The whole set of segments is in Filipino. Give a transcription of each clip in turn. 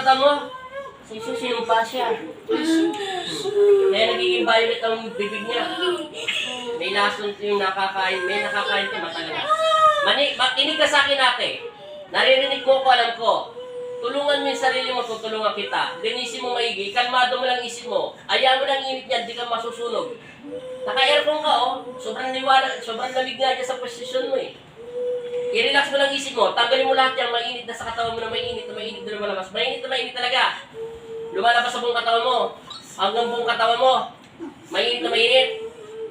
mata mo? Sinumpa siya. Kaya nagiging violet ang bibig niya. May lason yung nakakain. May nakakain ito matagal na. Makinig ka sa akin ate. Naririnig ko ako, alam ko. Tulungan mo yung sarili mo, tutulungan kita. Linisin mo maigi. Kalmado mo lang isip mo. Ayaw mo lang init niyan, di ka masusunog. Naka-aircon ka, oh. Sobrang liwanag, sobrang lamig nga dyan sa posisyon mo, eh. I-relax mo lang isip mo. Tanggalin mo lahat yan. Mainit na sa katawan mo na mainit na lumalabas. Mainit na mainit talaga. Lumalabas sa buong katawan mo. Hanggang buong katawan mo. Mainit na mainit.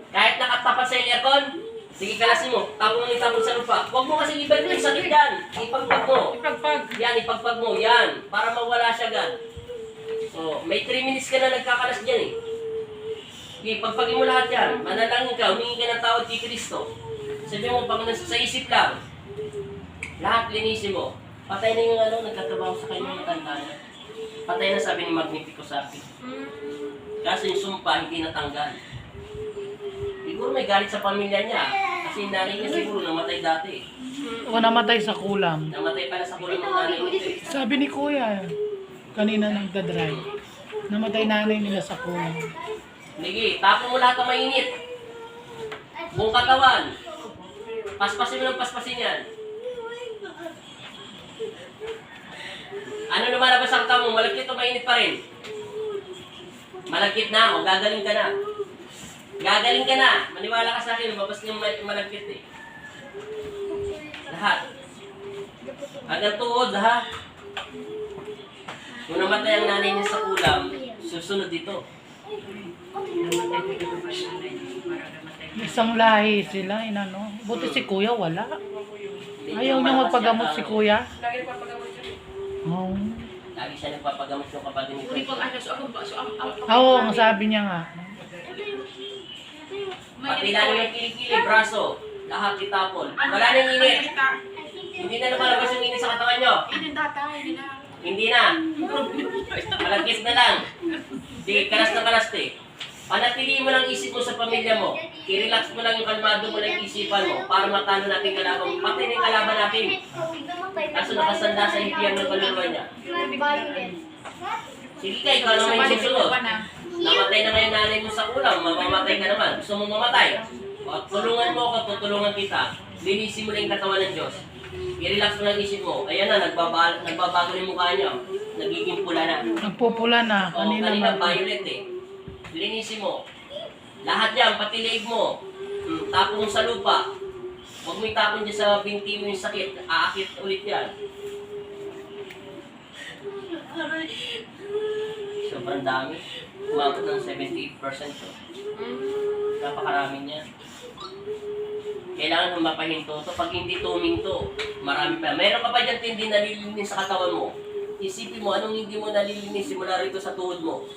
Kahit nakatapat sa aircon, sige kalasin mo. Tapon mo itapon sa lupa. Huwag mo kasi ibalik yung sakit yan. Ipagpag mo. Yan, ipagpag mo. Yan. Para mawala siya agad. So, may 3 minutes ka na nagkakalas dyan eh. Sige, pagpagin mo lahat yan. Manalangin ka. Humingi ka ng tawad kay Kristo. Sabi mo, pag sa isip lang. Lahat linisin mo. Patay na yung nagtatrabaho sa kanya yung tanda niya. Patay na sabi ni Magnifico sa akin. Kasi yung sumpa hindi natanggal. Siguro may galit sa pamilya niya. Kasi yung nanay niya siguro namatay dati. O namatay sa kulam. Namatay pala sa kulam ng nanay niya. Sabi ni Kuya, kanina nagdadrive. Namatay nanay nila sa kulam. Sige, tapon mo lahat ng mainit. Buong katawan. Paspasin mo ng paspasin yan. Ano lumalabas ang katawan mo? Malagkit o mainit pa rin? Malagkit na o gagaling ka na. Gagaling ka na. Maniwala ka sa akin, lumabas yung malagkit eh. Lahat. Hanggang tuod ha. Kung namatay ang nanay niya sa kulam, susunod dito. Isang lahi sila, inano. Buti si Kuya, wala. Ayaw niya magpagamot si Kuya. Lagi nagpapagamot siya. Oo. Lagi siya nagpapagamot yung kapatid nito. Uli pang ano, so ako ba? So Oo, ang sabi niya nga. Pati lalo yung kilikili, braso, lahat itapon. Wala nang init. Hindi na lumalabas yung init sa katawan nyo. Hindi data, hindi na. Hindi na. Malagkit na lang. Di, kalas na kalas eh. Panatiliin mo lang isip mo sa pamilya mo. I-relax mo lang yung kalmado mo lang isipan mo para matalo natin kalaban. Pati na yung kalaban natin. Kaso nakasanda sa impiyerno ng kaluluwa niya. Sige ka, ikaw naman yung susunod. Namatay na ngayon nanay mo sa kulam, mamamatay ka naman. Gusto mong mamatay? Tulungan mo ako, tutulungan kita. Linisin mo lang yung katawan ng Diyos. I-relax mo lang isip mo. Ayan na, nagbabago na yung mukha niyo. Nagiging pula na. Nagpupula na. O, kanina Kanina violet eh. Linisin mo. Lahat yan, pati leeg mo. Tapon mo sa lupa. Huwag mo itapon dyan sa binti mo yung sakit. Aakit ulit yan. Sobrang dami. Umabot ng 78% to. Napakarami niya. Kailangan ng mapahinto to. Pag hindi tuminto, marami pa. Meron ka pa dyan hindi nalilinis sa katawan mo. Isipin mo, anong hindi mo nalilinis simula rito sa tuhod mo.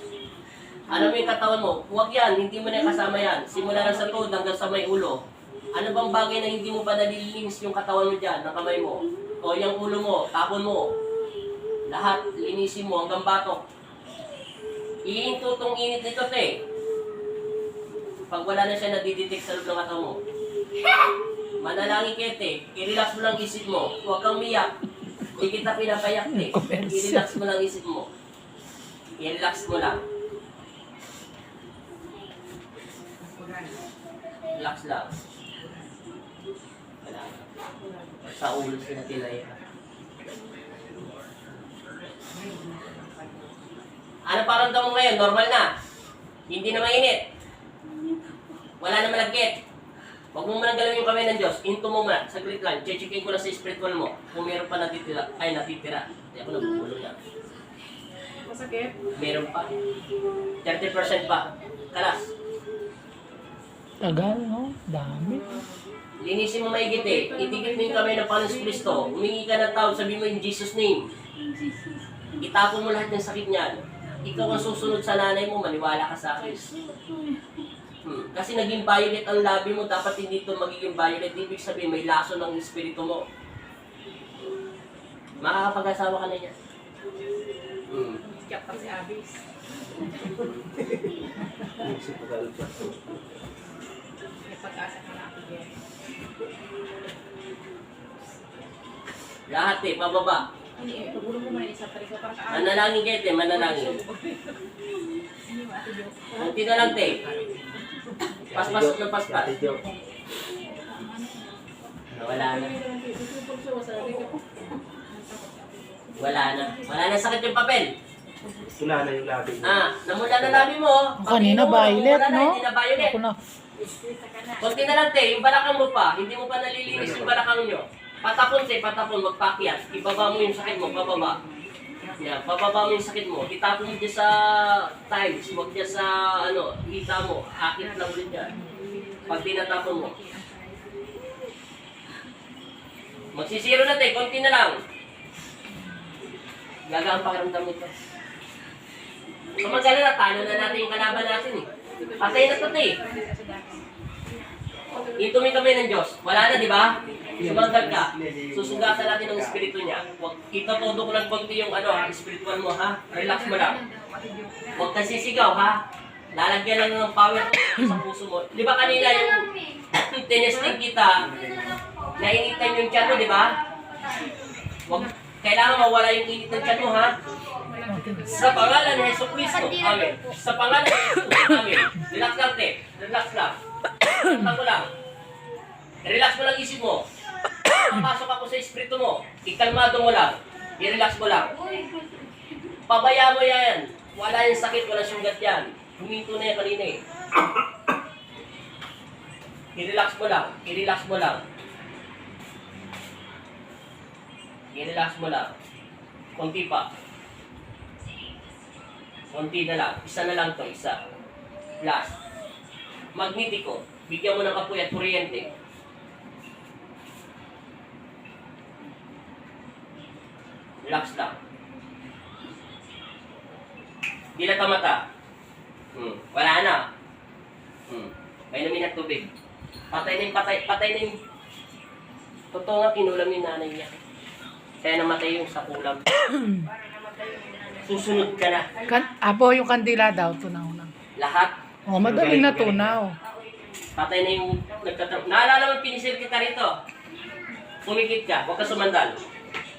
Ano mo yung katawan mo? Huwag yan, hindi mo na kasama yan. Simula lang sa tuhod hanggang sa may ulo. Ano bang bagay na hindi mo pa nalilinis yung katawan mo dyan, ng kamay mo? O yung ulo mo, tapon mo. Lahat, linisin mo hanggang batok. Iinto tong init nito, te. Pag wala na siya nadidetect sa loob ng katawan mo. Manalangin kayo, te. I-relax mo lang isip mo. Huwag kang miyak. Hindi kita pinapayak, te. I-relax mo lang isip mo. I-relax mo lang. Relax lang. Wala na. Sa ulo sila tilay. Ano paramdam mo ngayon? Normal na. Hindi na mainit. Wala na malagkit. Huwag mo man galawin yung kamay ng Diyos. Into mo muna. Saglit lang. Checkin ko na sa spiritual mo. Kung meron pa natitira. Ay, natitira. Hindi ako nabubulo na. Masakit? Meron pa. 30% pa. Kalas. tagal, no? Dami. Linisin mo maigit eh. Itigit mo yung kamay ng Panginoon Kristo. Humingi ka ng tawad. Sabi mo in Jesus' name. Itapon mo lahat ng sakit niyan. Ikaw ang susunod sa nanay mo. Maniwala ka sa akin. Kasi naging violet ang labi mo. Dapat hindi ito magiging violet. Ibig sabihin may laso ng espiritu mo. Makakapag-asawa ka na niya. Kaya pa si Abis. May pag-asa ka na ako dyan. Lahat eh, pababa. Hindi, tugulong mo muna isa pa rin para ka. Manalangin kayo, te, manalangin. Hindi mo ate Jo. Kunti na lang, te. Paspas ng paspas. Wala na. Wala na. Wala na sakit yung papel. Wala na yung labi. Namula na labi mo. Kanina violet, no? Hindi na violet. Ako na. Kunti na lang, te. Yung balakang mo pa. Hindi mo pa nalilinis yung balakang nyo. Patapon, te. Patapon. Magpakyat. Ibaba mo yung sakit mo. Pababa. Yan. Pababa mo yung sakit mo. Itapon mo dyan sa tiles. Huwag dyan sa, hita mo. Akit lang ulit dyan. Pag tinatapon mo. Magsisiro na, te. Kunti na lang. Gagaan pakiramdam nito. Kamagala na, talo na natin yung kalaban natin eh. Patay na to, te. Itumi kami ng Diyos. Wala na, di ba? Sumanggal ka. Susugatan natin ang espiritu niya. Huwag itotodo ko lang konti yung spiritual mo, ha? Relax mo lang. Huwag kang sisigaw, ha? Lalagyan lang ng power sa puso mo. Di ba kanina yung tinesting kita, nainitan yung tiyan mo, di ba? Huwag, kailangan mawala yung init ng tiyan mo, ha? Sa pangalan ni Jesucristo, amen. Sa pangalan ni Jesucristo, amen. Relax lang, te. Relax lang. Relax mo lang. Relax mo lang isip mo. Pasok ako sa espiritu mo. Ikalmado mo lang. I-relax mo lang. Pabaya mo yan. Wala yung sakit, wala sugat yan. Huminto na yan kanina eh. I-relax mo lang. I-relax mo lang. I-relax mo lang. Konti pa. Konti na lang. Isa na lang to. Isa. Last. Magnetiko. Bigyan mo ng kapoy at kuryente. Relax lang. Dilata mata. Wala na. May namin at tubig. Patay na yung totoo nga kinulam yung nanay niya. Kaya namatay yung sa kulam. Susunod ka na. Apo, yung kandila daw, tunaw na. Lahat. Madaling natunaw. Patay na yung nagtatrabaho. Naalala mo, pinisil kita rito. Pumikit ka, huwag ka sumandal.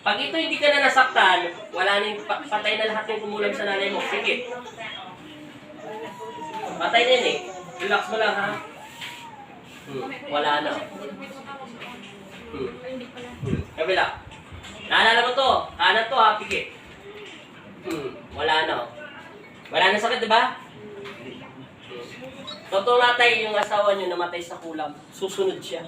Pag ito hindi ka na nasaktan, wala na yung patay na lahat yung kumulam sa nanay mo. Sikit. Patay na yun eh. Relax mo lang ha. Wala na. Kabila. Naalala mo to. Kanan to ha, pikit. Wala na. Wala na sakit, di ba? Totoo natay yung asawa niyo namatay sa kulam. Susunod siya.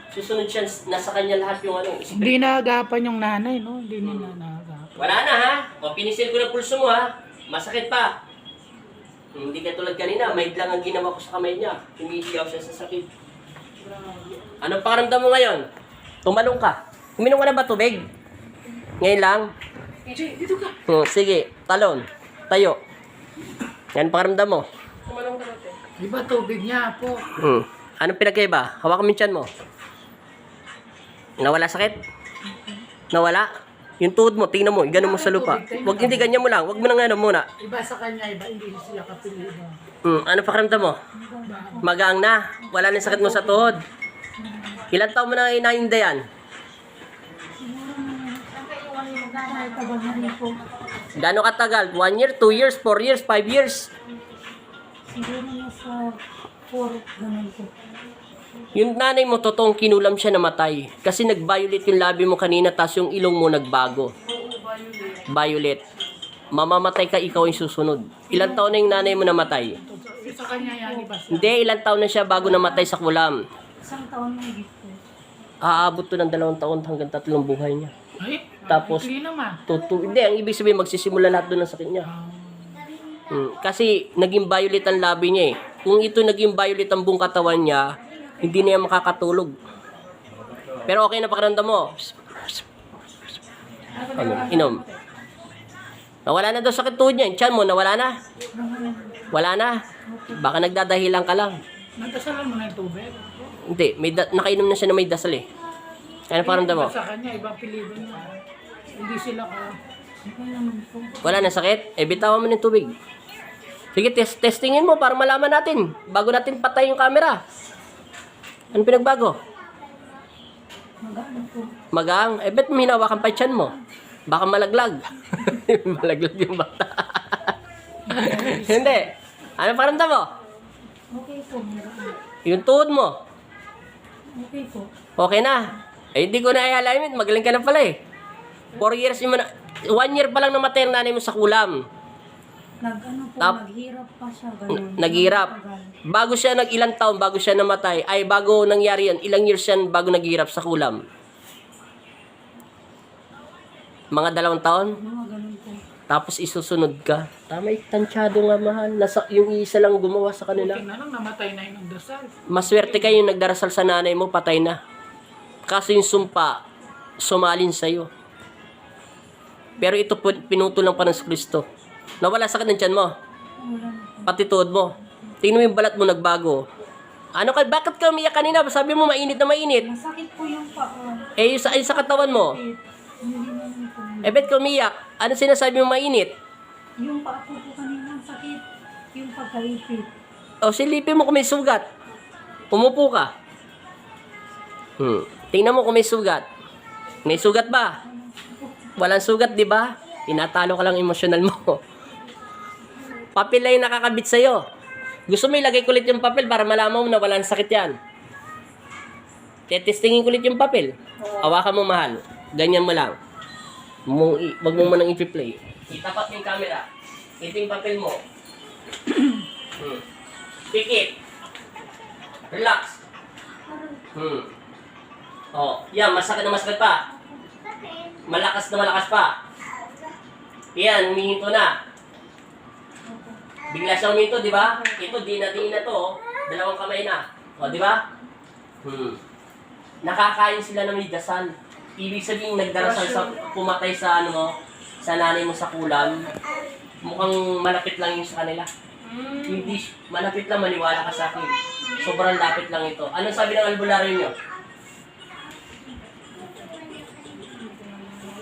Susunod siya, nasa kanya lahat yung Hindi naagapan yung nanay, no? Hindi nila naagapan. Wala na ha. O pinisil ko na pulso mo ha. Masakit pa. Hindi ka tulad kanina, may lang ang ginawa ko sa kamay niya. Tumihiyaw siya sa sakit. Anong pakiramdam mo ngayon? Tumalong ka. Uminom ka na ba tubig? Ngayon lang? Dito ka. Sige, talon. Tayo. Yan pakiramdam mo. Tumalong ka natin. Di ba tubig niya, po? Anong pinagkaiba? Hawakan mo yung tiyan mo. Nawala sakit? Nawala? Yung tuhod mo, tingnan mo, igano mo sa lupa. Huwag hindi ganyan mo lang, huwag mo nang ano muna. Iba sa kanya, iba hindi siya kapilido. Ano pakiramdam mo? Magaang na. Wala na sakit mo sa tuhod. Ilan taon mo na inaindayan? Gano'ng katagal? 1 year, 2 years, 4 years, 5 years? Siguro nasa 4, ganun po. Yung nanay mo, totoong kinulam siya namatay. Kasi nag-violet yung labi mo kanina, tas yung ilong mo nagbago. Violet. Mamamatay ka, ikaw yung susunod. Ilang taon na yung nanay mo namatay? Sa kanya yan, iba siya. Hindi, ilang taon na siya bago namatay sa kulam. 1 taon na gito. Aabot to ng 2 taon hanggang 3 buhay niya. Ay, Tapos, hindi naman. Hindi, ang ibig sabihin, magsisimula lahat doon ng sakit niya. Kasi, naging violet ang labi niya eh. Kung ito naging violet ang buong katawan niya, hindi na yan makakatulog. Pero okay na pakiramdam mo. Inom. Nawala na daw sakit tuhod niya. Yung tiyan mo, nawala na. Wala na. Baka nagdadahilan ka lang. Nagdasalan mo na yung tubig. Hindi, nakainom na siya na may dasal eh. Ano pakiramdam mo? Iba sa kanya, ibang pilido niya. Hindi sila ka. Wala na sakit? Bitawan mo ng tubig. Sige, testingin mo para malaman natin. Bago natin patay yung camera. Ano pinagbago? Magang. Ba't hinawakan pa yung tiyan mo? Baka malaglag. Malaglag yung bata. Hindi. Ano paramdam mo? Okay po, meron po. Yung tuhod mo. Okay po. Okay na. Eh, hindi ko na i-alignment. Magaling ka na pala eh. 4 years yung 1 year pa lang namatay ang nanay mo sa kulam. Nag-ano po, Tap- naghirap pa siya. Ganun. Naghirap. Bago siya ilang taon, bago siya namatay, ay bago nangyari yan, ilang years yan bago naghirap sa kulam? Mga 2 taon? Mga ganun po. Tapos isusunod ka. Tama, tansyado nga mahal. Yung isa lang gumawa sa kanila. Buti na lang namatay na yung nagdasal. Maswerte kayo yung nagdarasal sa nanay mo, patay na. Kaso yung sumpa, sumalin sa'yo. Pero ito pinutol lang pa ng Kristo. Nawala sakit ng tiyan mo. Wala na po. Pati tuhod mo. Tingnan mo yung balat mo nagbago. Ano ka, bakit ka umiyak kanina? Sabi mo mainit na mainit. Masakit po yung paa. Eh, yung sa katawan mo. Hindi naman po. Eh, ba't ka umiyak? Ano sinasabi mo mainit? Yung paa po kanina, sakit. Yung pagkaipit. O, silipin mo kung may sugat. Umupo ka. Tingnan mo kung may sugat. May sugat ba? Walang sugat, di ba? Tinatalo ka lang emosyonal mo. Papel na yung nakakabit sa'yo. Gusto mo ilagay kulit yung papel para malaman mo na walang sakit yan. Tetestingin kulit yung papel. Hawakan mo mahal. Ganyan mo lang. Wag mo manang i-play. Itapat yung camera. Ito yung papel mo. Pikit. Relax. Oh, yan, masakit na masakit pa. Malakas na malakas pa. Yan, humihinto na. Bigla siya huminto, di ba? Ito, di na to. Oh. 2 kamay na. O, di ba? Nakakain sila ng may dasal. Ibig sabihin, nagdarasal sa pumatay sa ano mo, sa nanay mo sa kulam. Mukhang malapit lang yung sa kanila. Hindi, malapit lang, maniwala ka sa akin. Sobrang lapit lang ito. Anong sabi ng albularyo nyo?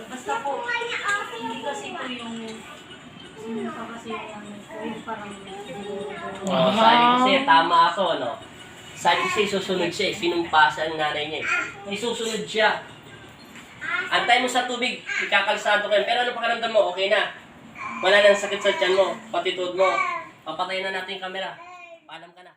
Basta po, hindi kasi po yung kasi yung parang Oh, sabi kasi, tama ako, no? Sabi kasi, susunod siya eh. Sinumpasa ang nanay niya eh. Isusunod siya. Antay mo sa tubig, ikakalsado kayo. Pero ano pakiramdam mo? Okay na. Wala nang sakit sa tiyan mo, pati tuhod mo. Papatayin na natin yung camera. Paalam ka na.